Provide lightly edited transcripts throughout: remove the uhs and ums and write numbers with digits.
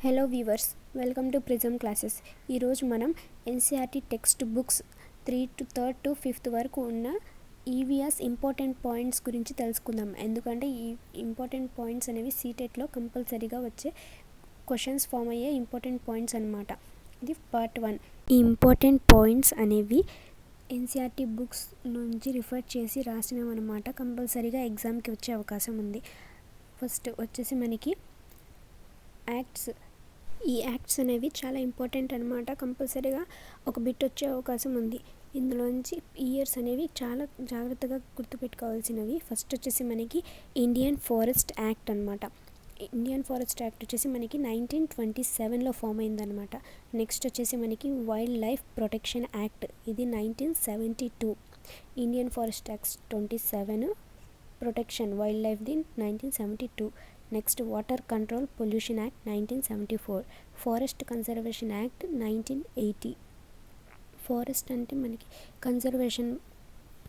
Hello viewers, welcome to prism classes. ఈరోజు మనం NCERT text books 3rd to 5th వరకు ఉన్న ఈవీఎస్ ఇంపార్టెంట్ పాయింట్స్ గురించి తెలుసుకుందాం. ఎందుకంటే ఈ ఇంపార్టెంట్ పాయింట్స్ అనేవి సీటెట్లో కంపల్సరీగా వచ్చే క్వశ్చన్స్ ఫామ్ అయ్యే ఇంపార్టెంట్ పాయింట్స్ అన్నమాట. ఇది పార్ట్ 1. ఈ ఇంపార్టెంట్ పాయింట్స్ అనేవి ఎన్సీఆర్టీ బుక్స్ నుంచి రిఫర్ చేసి రాసినవన్నమాట. కంపల్సరీగా ఎగ్జామ్కి వచ్చే అవకాశం ఉంది. ఫస్ట్ వచ్చేసి మనకి యాక్ట్స్. ఈ యాక్ట్స్ అనేవి చాలా ఇంపార్టెంట్ అనమాట. కంపల్సరీగా ఒక బిట్ వచ్చే అవకాశం ఉంది. ఇందులోంచి ఇయర్స్ అనేవి చాలా జాగ్రత్తగా గుర్తుపెట్టుకోవాల్సినవి. ఫస్ట్ వచ్చేసి మనకి ఇండియన్ ఫారెస్ట్ యాక్ట్ అనమాట. ఇండియన్ ఫారెస్ట్ యాక్ట్ వచ్చేసి మనకి 1927లో ఫామ్ అయిందనమాట. నెక్స్ట్ వచ్చేసి మనకి వైల్డ్ లైఫ్ ప్రొటెక్షన్ యాక్ట్, ఇది 1972. Indian forest act 27, protection wild లైఫ్ది 1972. Next water control pollution act 1974. Forest conservation act 1980. Forest అంటే మనకి కన్జర్వేషన్,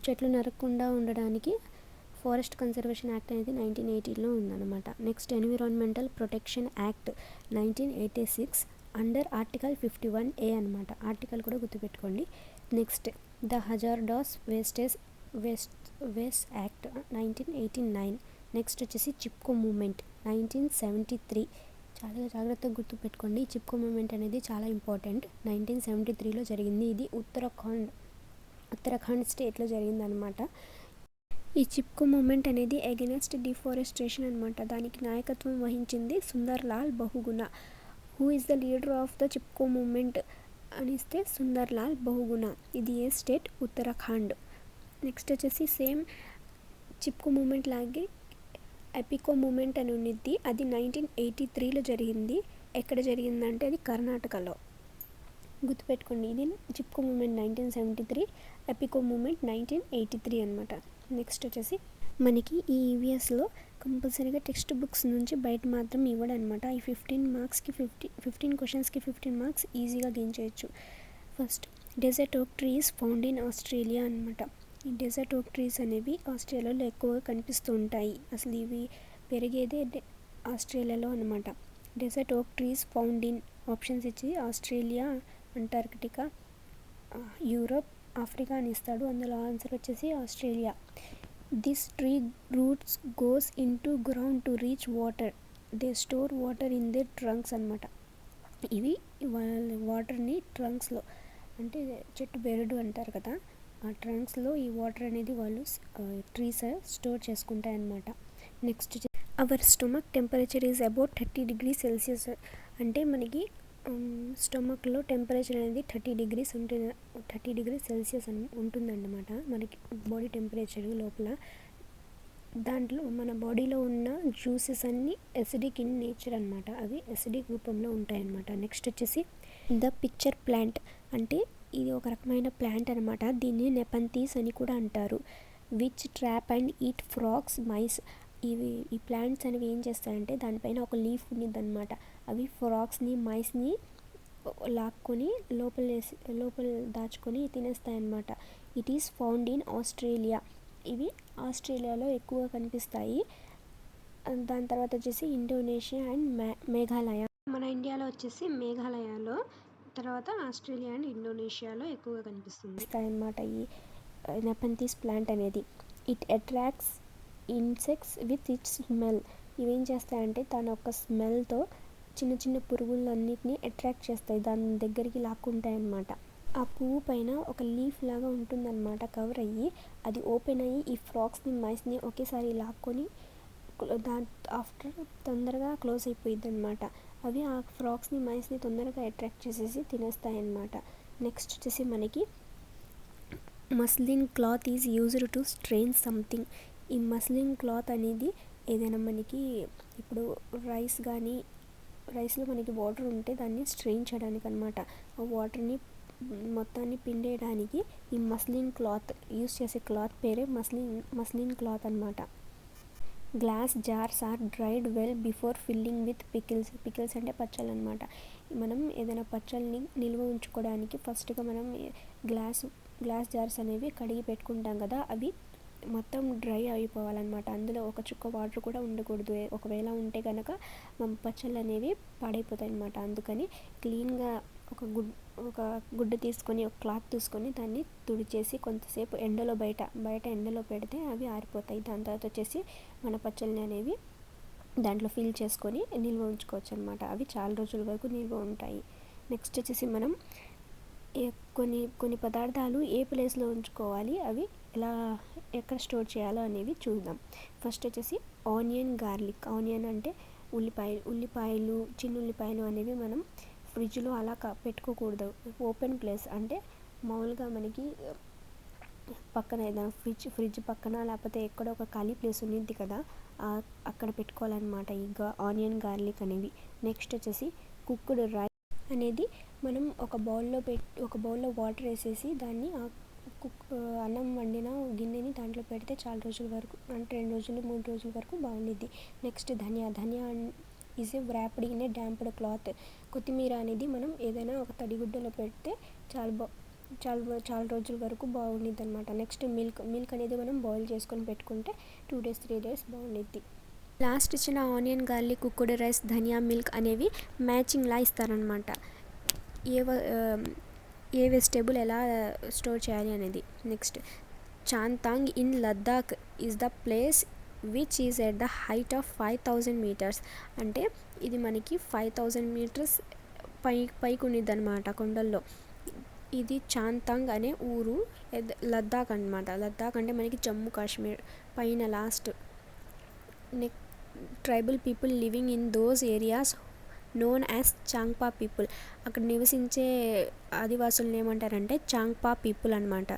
చెట్లు నరకకుండా ఉండడానికి ఫారెస్ట్ కన్జర్వేషన్ యాక్ట్ అనేది 1980లో ఉందన్నమాట. Next environmental protection act 1986 under article 51A అనమాట. ఆర్టికల్ కూడా గుర్తుపెట్టుకోండి. Next the hazardous waste act 1989. Next వచ్చేసి చిప్కో మూమెంట్ 1973. చాలా జాగ్రత్తగా గుర్తుపెట్టుకోండి. చిప్కో మూమెంట్ అనేది చాలా ఇంపార్టెంట్. 1973లో జరిగింది. ఇది ఉత్తరాఖండ్ స్టేట్లో జరిగిందనమాట. ఈ చిప్కో మూమెంట్ అనేది అగెనెస్ట్ డిఫారెస్టేషన్ అనమాట. దానికి నాయకత్వం వహించింది Sunder Lal Bahuguna. Who is the leader of the Chipko movement అనిస్తే సుందర్ లాల్ బహుగుణ. ఇది ఏ స్టేట్? ఉత్తరాఖండ్. నెక్స్ట్ వచ్చేసి సేమ్ చిప్కో మూమెంట్ లాగే ఎపికో మూమెంట్ అని ఉన్నిద్ది. అది 1983లో జరిగింది. ఎక్కడ జరిగిందంటే అది కర్ణాటకలో. గుర్తుపెట్టుకోండి. ఇది చిప్కో మూమెంట్ 1973, ఎపికో మూమెంట్ 1983 అనమాట. నెక్స్ట్ వచ్చేసి మనకి ఈ ఈవీఎస్లో కంపల్సరీగా టెక్స్ట్ బుక్స్ నుంచి బయట మాత్రం ఇవ్వడం అనమాట. ఈ 15 మార్క్స్కి 15 క్వశ్చన్స్కి 15 మార్క్స్ ఈజీగా గెయిన్ చేయొచ్చు. First desert oak trees found in Australia అనమాట. ఈ డెజర్ట్ ఓక్ ట్రీస్ అనేవి ఆస్ట్రేలియాలో ఎక్కువగా కనిపిస్తూ ఉంటాయి. అసలు ఇవి పెరిగేదే ఆస్ట్రేలియాలో అనమాట. Desert oak trees found in options ఇచ్చి ఆస్ట్రేలియా, అంటార్కిటికా, యూరోప్, ఆఫ్రికా అని ఇస్తాడు. అందులో ఆన్సర్ వచ్చేసి Australia. This tree roots goes into ground to reach water. They store water in their trunks అనమాట. ఇవి వాటర్ని ట్రంక్స్లో, అంటే చెట్టు బెరడు అంటారు కదా, ఆ ట్రంక్స్లో ఈ వాటర్ అనేది వాళ్ళు ట్రీస్ స్టోర్ చేసుకుంటాయి అన్నమాట. Next our stomach temperature is about 30 degrees Celsius. అంటే మనకి స్టొమక్లో టెంపరేచర్ అనేది 30 degrees ఉంటుంది. 30 degrees Celsius అని ఉంటుందన్నమాట మనకి బాడీ టెంపరేచర్ లోపల. దాంట్లో మన బాడీలో ఉన్న జ్యూసెస్ అన్నీ ఎసిడిక్ ఇన్ నేచర్ అనమాట. అవి ఎసిడిక్ రూపంలో ఉంటాయన్నమాట. నెక్స్ట్ వచ్చేసి ద పిక్చర్ ప్లాంట్, అంటే ఇది ఒక రకమైన ప్లాంట్ అనమాట. దీన్ని నెపంతీస్ అని కూడా అంటారు. Which trap and eat frogs, mice. ఈ ప్లాంట్స్ అనేవి ఏం చేస్తాయంటే దానిపైన ఒక లీఫ్ ఉన్నిద్ది అనమాట. అవి ఫ్రాగ్స్ని, మైస్ని లాక్కొని లోపల దాచుకొని తినేస్తాయన్నమాట. It is found in Australia. ఇవి ఆస్ట్రేలియాలో ఎక్కువగా కనిపిస్తాయి. దాని తర్వాత వచ్చేసి ఇండోనేషియా అండ్ మేఘాలయ. మన ఇండియాలో వచ్చేసి మేఘాలయలో, తర్వాత ఆస్ట్రేలియా అండ్ ఇండోనేషియాలో ఎక్కువగా కనిపిస్తుంది అన్నమాట ఈ నెపంతీస్ ప్లాంట్ అనేది. It attracts insects with its smell. ఇవేం చేస్తాయంటే తన యొక్క స్మెల్తో చిన్న చిన్న పురుగులన్నిటిని అట్రాక్ట్ చేస్తాయి, దాని దగ్గరికి లాక్కుంటాయి అన్నమాట. ఆ పువ్వు పైన ఒక లీఫ్ లాగా ఉంటుందన్నమాట, కవర్ అయ్యి. అది ఓపెన్ అయ్యి ఈ ఫ్రాగ్స్ని, మైస్ని ఒకేసారి లాక్కొని ఆఫ్టర్ తొందరగా క్లోజ్ అయిపోయింది అనమాట. అవి ఆ ఫ్రాగ్స్ని, మైస్ని తొందరగా అట్రాక్ట్ చేసేసి తినేస్తాయి అన్నమాట. నెక్స్ట్ వచ్చేసి మనకి muslin cloth is used to strain something. ఈ మస్లిన్ క్లాత్ అనేది ఏదైనా మనకి ఇప్పుడు రైస్లో మనకి వాటర్ ఉంటే దాన్ని స్ట్రెయిన్ చేయడానికి అనమాట. ఆ వాటర్ని మొత్తాన్ని పిండేయడానికి ఈ మస్లిన్ క్లాత్ యూజ్ చేసే క్లాత్ పేరే మస్లిన్ క్లాత్ అనమాట. Glass jars are dried well before filling with pickles. Pickles అంటే పచ్చళ్ళు అనమాట. మనం ఏదైనా పచ్చళ్ళని నిల్వ ఉంచుకోవడానికి ఫస్ట్గా మనం గ్లాస్ జార్స్ అనేవి కడిగి పెట్టుకుంటాం కదా, అవి మొత్తం డ్రై అయిపోవాలన్నమాట. అందులో ఒక చుక్క వాటర్ కూడా ఉండకూడదు. ఒకవేళ ఉంటే కనుక పచ్చళ్ళు అనేవి పాడైపోతాయి అన్నమాట. అందుకని క్లీన్గా ఒక గుడ్డ తీసుకొని, ఒక క్లాత్ తీసుకొని దాన్ని తుడిచేసి కొంతసేపు బయట ఎండలో పెడితే అవి ఆరిపోతాయి. దాని తర్వాత వచ్చేసి మన పచ్చళ్ళు అనేవి దాంట్లో ఫిల్ చేసుకొని నిల్వ ఉంచుకోవచ్చు అనమాట. అవి చాలా రోజుల వరకు నిల్వ ఉంటాయి. నెక్స్ట్ వచ్చేసి మనం కొన్ని పదార్థాలు ఏ ప్లేస్లో ఉంచుకోవాలి, అవి ఎక్కడ స్టోర్ చేయాలో అనేవి చూద్దాం. ఫస్ట్ వచ్చేసి ఆనియన్, గార్లిక్. ఆనియన్ అంటే ఉల్లిపాయలు, చిన్న ఉల్లిపాయలు అనేవి మనం ఫ్రిడ్జ్లో అలా పెట్టుకోకూడదు. ఓపెన్ ప్లేస్ అంటే మామూలుగా మనకి పక్కన ఏదైనా ఫ్రిడ్జ్ పక్కన లేకపోతే ఎక్కడ ఒక ఖాళీ ప్లేస్ ఉన్నింది కదా, అక్కడ పెట్టుకోవాలన్నమాట ఈ ఆనియన్, గార్లిక్ అనేవి. నెక్స్ట్ వచ్చేసి కుక్డ్ రైస్ అనేది మనం ఒక బౌల్లో వాటర్ వేసేసి దాన్ని అన్నం వండిన గిన్నెని దాంట్లో పెడితే చాలా రోజుల వరకు, అంటే 2 రోజులు 3 రోజుల వరకు బాగుండిద్ది. Next dhania is wrapped in a damped cloth. కొత్తిమీర అనేది మనం ఏదైనా ఒక తడిగుడ్డలో పెడితే చాలా రోజుల వరకు బాగుండిద్ది అనమాట. నెక్స్ట్ మిల్క్ అనేది మనం బాయిల్ చేసుకొని పెట్టుకుంటే 2 days 3 days బాగుండిద్ది. లాస్ట్ ఇచ్చిన ఆనియన్, గార్లిక్, కుక్డ్ రైస్, ధనియా, మిల్క్ అనేవి మ్యాచింగ్లా ఇస్తారనమాట. ఏ వెజిటేబుల్ ఎలా స్టోర్ చేయాలి అనేది. Next Changthang in Ladakh is the place which is at the height of 5000 meters. అంటే ఇది మనకి 5000 meters పైకి ఉన్నిద్ది అనమాట కొండల్లో. ఇది చాంతాంగ్ అనే ఊరు, లద్దాఖ్ అనమాట. లద్దాఖ్ అంటే మనకి జమ్మూ కాశ్మీర్ పైన last. Tribal people living in those areas known as Changpa people. అక్కడ నివసించే ఆదివాసులను ఏమంటారంటే చాంగ్పా పీపుల్ అనమాట.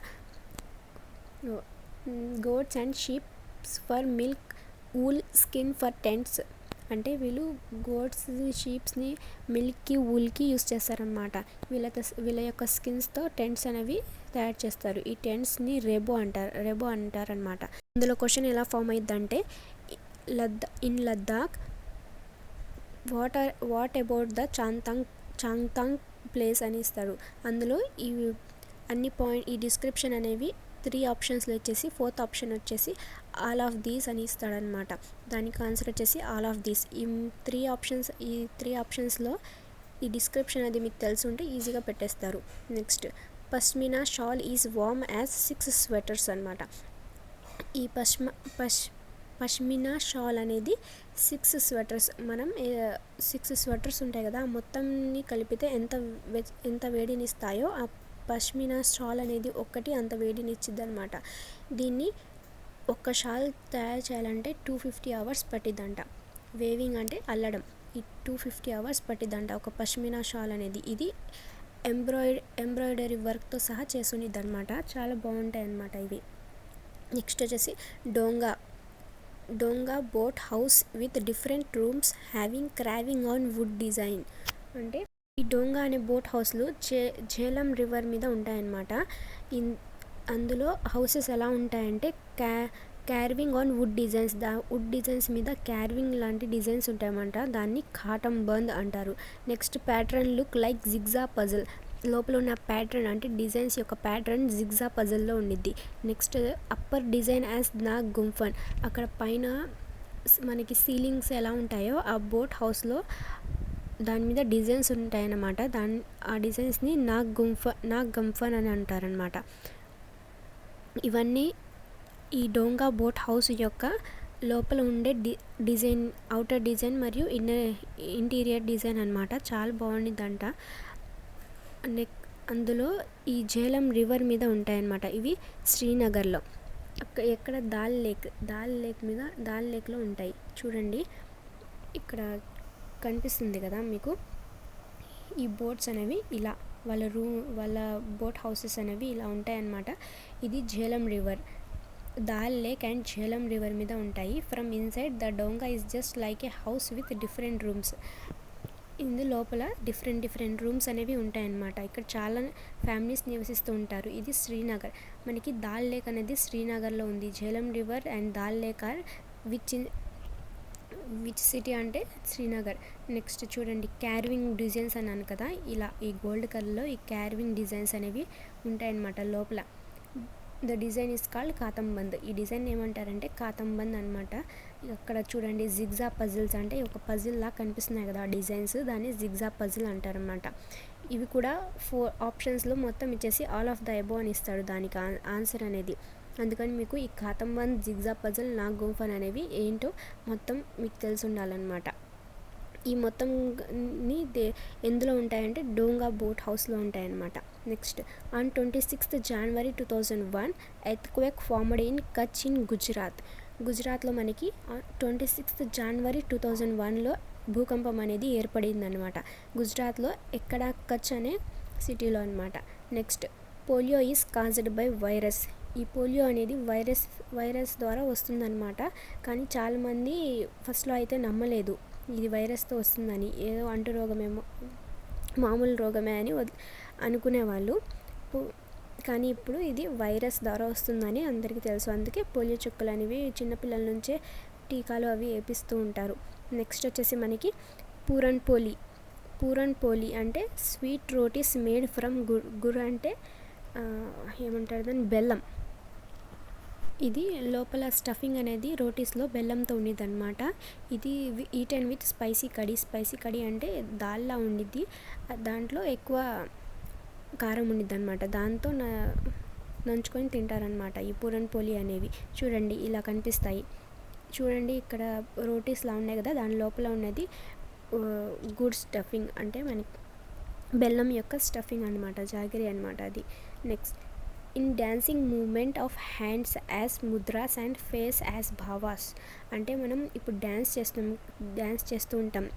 గోడ్స్ and sheeps for milk, wool, skin for tents. అంటే వీళ్ళు గోడ్స్, షీప్స్ని మిల్క్కి, వూల్కి యూస్ చేస్తారనమాట. వీళ్ళ యొక్క స్కిన్స్తో టెంట్స్ అనేవి తయారు చేస్తారు. ఈ టెంట్స్ని రెబో అంటారనమాట. అందులో క్వశ్చన్ ఎలా ఫామ్ అయ్యిద్దంటే in Ladakh what about the Changthang place అని ఇస్తాడు. అందులో ఈ డిస్క్రిప్షన్ అనేవి 3 ఆప్షన్స్లో వచ్చేసి 4th ఆప్షన్ వచ్చేసి ఆల్ ఆఫ్ దీస్ అని ఇస్తాడనమాట. దానికి ఆన్సర్ వచ్చేసి ఆల్ ఆఫ్ దీస్. ఈ 3 ఆప్షన్స్లో ఈ డిస్క్రిప్షన్ అది మీకు తెలిసి ఉంటే ఈజీగా పెట్టేస్తారు. Next pashmina shawl is warm as 6 sweaters అనమాట. ఈ పష్మినా షాల్ అనేది 6 sweaters, మనం 6 sweaters ఉంటాయి కదా, మొత్తంని కలిపితే ఎంత వేడిని ఇస్తాయో ఆ పష్మినా షాల్ అనేది ఒక్కటి అంత వేడిని ఇచ్చిద్ది అనమాట. దీన్ని ఒక్క షాల్ తయారు చేయాలంటే 250 hours పట్టిద్దంట. వేవింగ్ అంటే అల్లడం. ఈ 250 hours పట్టిద్దంట ఒక పష్మినా షాల్ అనేది. ఇది ఎంబ్రాయిడరీ వర్క్తో సహా చేసునిద్ది అనమాట. చాలా బాగుంటాయి అన్నమాట ఇవి. నెక్స్ట్ వచ్చేసి donga boat house with different rooms having craving on wood design. అంటే ఈ డోంగా అనే బోట్ హౌస్లు ఝేలం రివర్ మీద ఉంటాయన్నమాట. అందులో హౌసెస్ ఎలా ఉంటాయంటే carving on wood designs. Wood designs మీద క్యార్వింగ్ లాంటి డిజైన్స్ ఉంటాయన్నమాట. దాన్ని ఖాటం బంద్ అంటారు. Next pattern look like jigsaw puzzle. లోపల ఉన్న ప్యాటర్న్ అంటే డిజైన్స్ యొక్క ప్యాటర్న్ జిగ్జా పజిల్లో ఉండిద్ది. Next upper design as Nag Gumphan. అక్కడ పైన మనకి సీలింగ్స్ ఎలా ఉంటాయో ఆ బోట్ హౌస్లో దాని మీద డిజైన్స్ ఉంటాయన్నమాట. ఆ డిజైన్స్ని నాగ్ గంఫన్ అని అంటారనమాట. ఇవన్నీ ఈ డోంగా బోట్ హౌస్ యొక్క లోపల ఉండే డిజైన్, అవుటర్ డిజైన్ మరియు ఇంటీరియర్ డిజైన్ అనమాట. చాలా బాగుండిద్దంట. అందులో ఈ ఝేలం రివర్ మీద ఉంటాయన్నమాట. ఇవి శ్రీనగర్లో ఎక్కడ దాల్ లేక్లో ఉంటాయి. చూడండి ఇక్కడ కనిపిస్తుంది కదా మీకు. ఈ బోట్స్ అనేవి ఇలా వాళ్ళ బోట్ హౌసెస్ అనేవి ఇలా ఉంటాయన్నమాట. ఇది Jhelum river, Dal lake and Jhelum river మీద ఉంటాయి. From inside the donga is just like a house with different rooms. ఇందు లోపల డిఫరెంట్ రూమ్స్ అనేవి ఉంటాయన్నమాట. ఇక్కడ చాలా ఫ్యామిలీస్ నివసిస్తూ ఉంటారు. ఇది శ్రీనగర్. మనకి దాల్ లేక్ అనేది శ్రీనగర్లో ఉంది. Jhelum river and Dal lake are which city అంటే శ్రీనగర్. నెక్స్ట్ చూడండి క్యార్వింగ్ డిజైన్స్ అన్నాను కదా, ఇలా ఈ గోల్డ్ కలర్లో ఈ క్యార్వింగ్ డిజైన్స్ అనేవి ఉంటాయన్నమాట లోపల. The design is called khatamband. ఈ డిజైన్ ఏమంటారంటే కాతంబంద్ అనమాట. అక్కడ చూడండి జిగ్జా పజిల్స్ అంటే ఒక పజిల్ లా కనిపిస్తున్నాయి కదా డిజైన్స్, దాన్ని జిగ్జా పజిల్ అంటారనమాట. ఇవి కూడా 4 ఆప్షన్స్లో మొత్తం ఇచ్చేసి ఆల్ ఆఫ్ ద అబోవ్ అని ఇస్తాడు దానికి ఆన్సర్ అనేది. అందుకని మీకు ఈ కాతంబంద్, జిగ్జా పజిల్, నాగ్ గుంఫన్ అనేవి ఏంటో మొత్తం మీకు తెలిసి ఉండాలన్నమాట. ఈ మొత్తం ఎందులో ఉంటాయంటే డోంగా బోట్ హౌస్లో ఉంటాయన్నమాట. Next, on 26th January 2001 earthquake formed in Kutch in గుజరాత్లో మనకి 26th January 2001లో భూకంపం అనేది ఏర్పడిందనమాట. గుజరాత్లో ఎక్కడ, కచ్ అనే సిటీలో అనమాట. Next, polio is caused by virus. ఈ పోలియో అనేది వైరస్ ద్వారా వస్తుందన్నమాట. కానీ చాలామంది ఫస్ట్లో అయితే నమ్మలేదు ఇది వైరస్తో వస్తుందని, ఏదో అంటు రోగమేమో, మామూలు రోగమే అని అనుకునేవాళ్ళు. కానీ ఇప్పుడు ఇది వైరస్ ద్వారా వస్తుందని అందరికీ తెలుసు. అందుకే పోలియో చుక్కలు అనేవి చిన్నపిల్లల నుంచే టీకాలు అవి వేపిస్తూ ఉంటారు. నెక్స్ట్ వచ్చేసి మనకి పూరన్ పోలి అంటే స్వీట్ రోటీస్ మేడ్ ఫ్రమ్ గుర్ అంటే ఏమంటారు దాన్ని, బెల్లం. ఇది లోపల స్టఫింగ్ అనేది రోటీస్లో బెల్లంతో ఉండిద్దన్నమాట. ఇది ఈటెన్ విత్ స్పైసీ కడీ అంటే దాల్లా ఉండిద్ది, దాంట్లో ఎక్కువ కారం ఉండిద్ది అనమాట. దాంతో నంచుకొని తింటారనమాట ఈ పూరన్ పోలి అనేవి. చూడండి ఇలా కనిపిస్తాయి. చూడండి ఇక్కడ రోటీస్లా ఉన్నాయి కదా, దాని లోపల ఉన్నది గుడ్ స్టఫింగ్ అంటే మనకి బెల్లం యొక్క స్టఫింగ్ అనమాట, జాగరీ అనమాట అది. Next, in dancing moment of hands as mudras and face as bhavas. అంటే మనం ఇప్పుడు డ్యాన్స్ చేస్తూ ఉంటాం.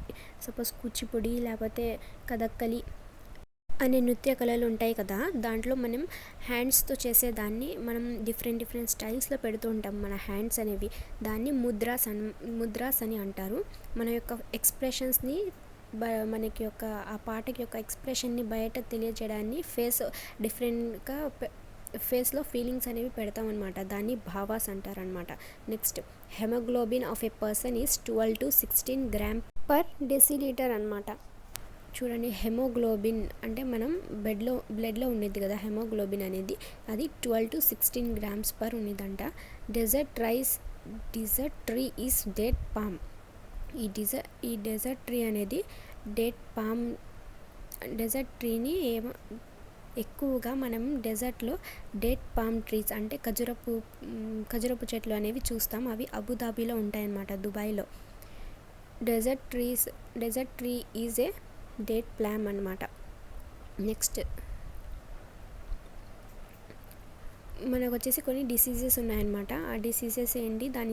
సపోజ్ కూచిపూడి లేకపోతే కథక్కలి అనే నృత్య కళలు ఉంటాయి కదా, దాంట్లో మనం హ్యాండ్స్తో చేసేదాన్ని మనం డిఫరెంట్ స్టైల్స్లో పెడుతూ ఉంటాం మన హ్యాండ్స్ అనేవి. దాన్ని ముద్రాస్ అని అంటారు. మన యొక్క ఎక్స్ప్రెషన్స్ని మనకి యొక్క ఆ పాటకి యొక్క ఎక్స్ప్రెషన్ని బయట తెలియజేయడాన్ని డిఫరెంట్గా ఫేస్లో ఫీలింగ్స్ అనేవి పెడతామన్నమాట. దాన్ని భావాస్ అంటారనమాట. Next, haemoglobin of a person is 12 to 16 g/dL అనమాట. చూడండి, హెమోగ్లోబిన్ అంటే మనం బ్లడ్లో ఉండేది కదా హెమోగ్లోబిన్ అనేది, అది 12 to 16 grams ఉన్నదంట. Desert tree is date palm. ఈ డెజర్ట్ ట్రీ అనేది డెజర్ట్ ట్రీని ఎక్కువగా మనం డెజర్ట్లో డేట్ పామ్ ట్రీస్ అంటే ఖజురపు చెట్లు అనేవి చూస్తాం. అవి అబుదాబిలో ఉంటాయన్నమాట, దుబాయ్లో. Desert tree is a date palm అనమాట. నెక్స్ట్, మనకు వచ్చేసి కొన్ని డిసీజెస్ ఉన్నాయన్నమాట. ఆ డిసీజెస్ ఏంటి, దాని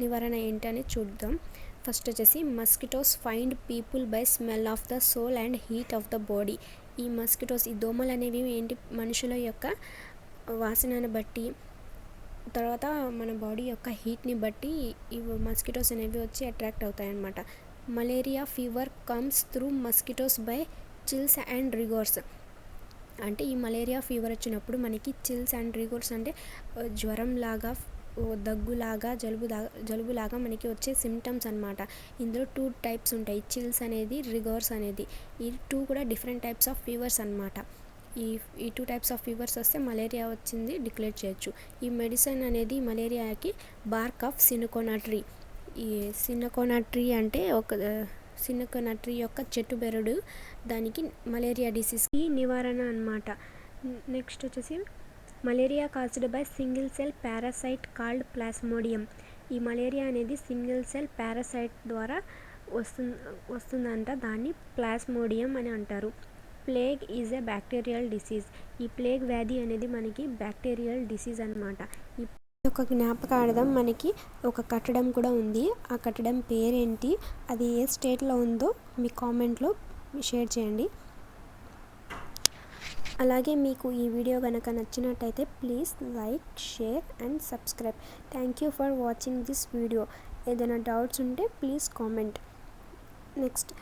నివారణ ఏంటి అని చూద్దాం. ఫస్ట్ వచ్చేసి, mosquitoes find people by smell of the sole and heat of the body. ఈ మస్కిటోస్, ఈ దోమలు అనేవి ఏంటి, మనుషుల యొక్క వాసనను బట్టి, తర్వాత మన బాడీ యొక్క హీట్ని బట్టి ఈ మస్కిటోస్ అనేవి వచ్చి అట్రాక్ట్ అవుతాయి అన్నమాట. Malaria fever comes through mosquitoes by chills and rigors. అంటే ఈ మలేరియా ఫీవర్ వచ్చినప్పుడు మనకి చిల్స్ అండ్ రిగోర్స్ అంటే జ్వరం లాగా, దగ్గులాగా, జలుబులాగా మనకి వచ్చే సిమ్టమ్స్ అనమాట. ఇందులో 2 types ఉంటాయి, చిల్స్ అనేది, రిగోర్స్ అనేది. ఈ 2 కూడా డిఫరెంట్ టైప్స్ ఆఫ్ ఫీవర్స్ అనమాట. ఈ 2 types ఆఫ్ ఫీవర్స్ వస్తే మలేరియా వచ్చింది డిక్లేర్ చేయొచ్చు. ఈ మెడిసిన్ అనేది మలేరియాకి బార్క్ ఆఫ్ సినకోనా ట్రీ. ఈ సినకోనా ట్రీ అంటే సినకోనా ట్రీ యొక్క చెట్టు బెరడు, దానికి మలేరియా డిసీజ్కి నివారణ అనమాట. నెక్స్ట్ వచ్చేసి, malaria caused by single cell parasite called plasmodium. ఈ మలేరియా అనేది సింగిల్ సెల్ పారాసైట్ ద్వారా వస్తుందంట, దాన్ని ప్లాస్మోడియం అని అంటారు. Plague is a bacterial disease. ఈ ప్లేగ్ వ్యాధి అనేది మనకి బ్యాక్టీరియల్ డిసీజ్ అనమాట. ఒక జ్ఞాపకార్థం మనకి ఒక కట్టడం కూడా ఉంది. ఆ కట్టడం పేరేంటి, అది ఏ స్టేట్లో ఉందో మీ కామెంట్లో షేర్ చేయండి. అలాగే మీకు ఈ వీడియో కనుక నచ్చినట్టయితే please like, share and subscribe. Thank you for watching this video. ఏదైనా డౌట్స్ ఉంటే ప్లీజ్ కామెంట్. నెక్స్ట్,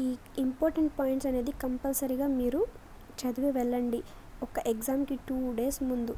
ఈ ఇంపార్టెంట్ పాయింట్స్ అనేది కంపల్సరీగా మీరు చదివి వెళ్ళండి. ఒక ఎగ్జామ్కి 2 days ముందు.